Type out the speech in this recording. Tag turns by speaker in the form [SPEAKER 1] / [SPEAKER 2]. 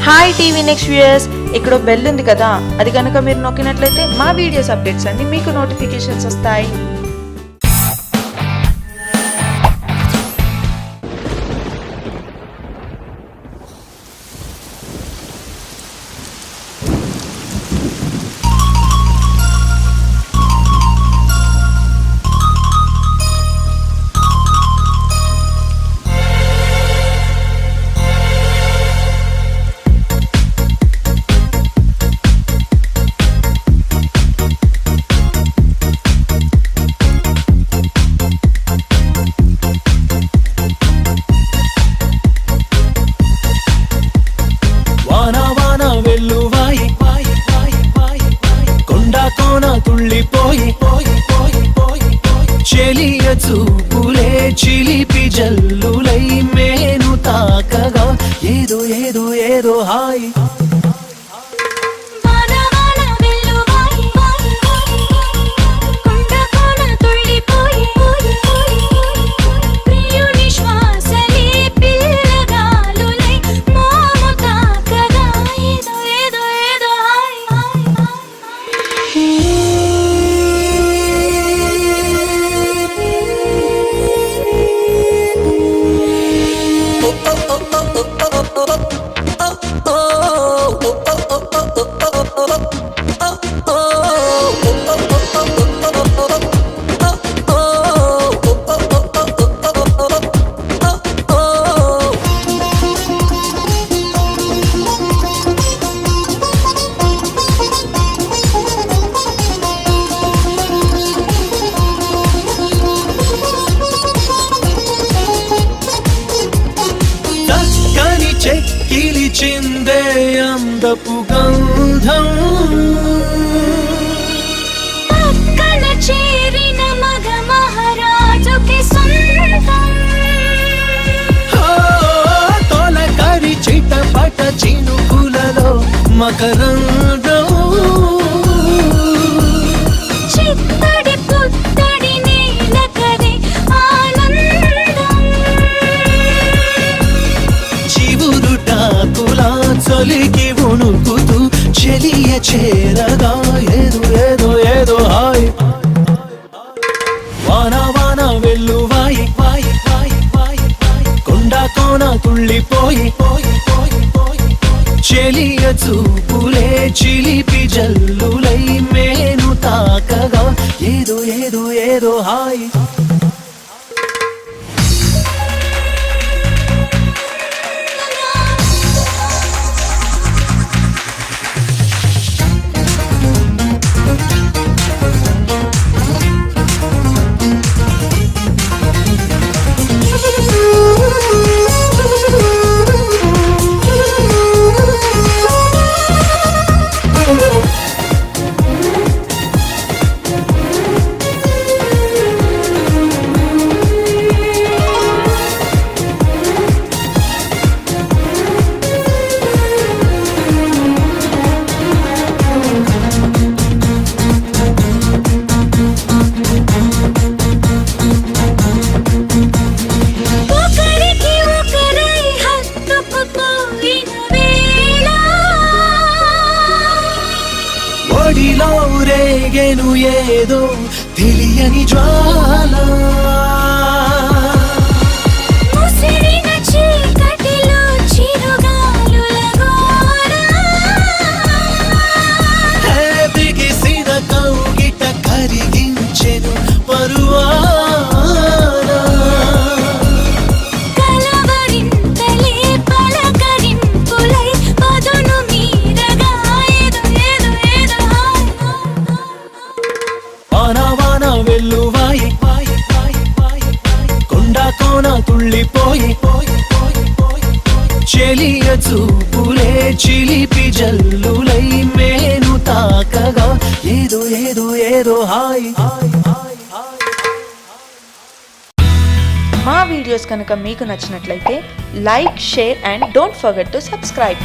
[SPEAKER 1] Hi TV next viewers, ఇక్కడ bell ఉంది కదా, అది కనుక మీరు నొక్కినట్లయితే మా వీడియోస్ అప్డేట్స్ అన్ని మీకు నోటిఫికేషన్స్ వస్తాయి.
[SPEAKER 2] చెలియ చూపులే చిలిపి జల్లులై మేను తాకగా ఏదో ఏదో ఏదో హాయ్ చెక్కిలిచిందే అందపు గంధం
[SPEAKER 3] పక్కన చేరిన మగ మహారాజుకి సొంతం
[SPEAKER 2] తొలకరి చిటపట చినుకులలో మకరందం
[SPEAKER 3] చిత్తడి పుత్తడి నేలకది ఆనందం
[SPEAKER 2] చివురుటాకులా చలికి వణుకుతూ చెలియ చేరగా ఏదో ఏదో ఏదో హాయ్ వాన వాన వెల్లువాయి వాయి వాయి వాయి కొండ కోన తుళ్ళిపోయి చెలియ చూపులే చిలిపి జల్లులై మేను తాకగా ఏదో ఏదో ఏదో హాయ్ ఒడిలో రేగెను ఏదో తెలియని జ్వాల
[SPEAKER 3] ముసిరిన చీకటిలో చిరుగాలుల గోల
[SPEAKER 2] బిగిసిన కౌగిట కరిగించెను పరువాన
[SPEAKER 3] కలవరింతలే పలకరింపులై పదును మీరగా ఏదో ఏదో ఏదో
[SPEAKER 2] వాన వాన వెల్లువాయి కొండ కోన తుళ్ళిపోయి చెలియ చూపులే చిలిపి జల్లులై మేను తాకగా ఏదో ఏదో ఏదో హాయ్
[SPEAKER 1] మా వీడియోస్ కనుక మీకు నచ్చినట్లయితే like, share and don't forget to subscribe.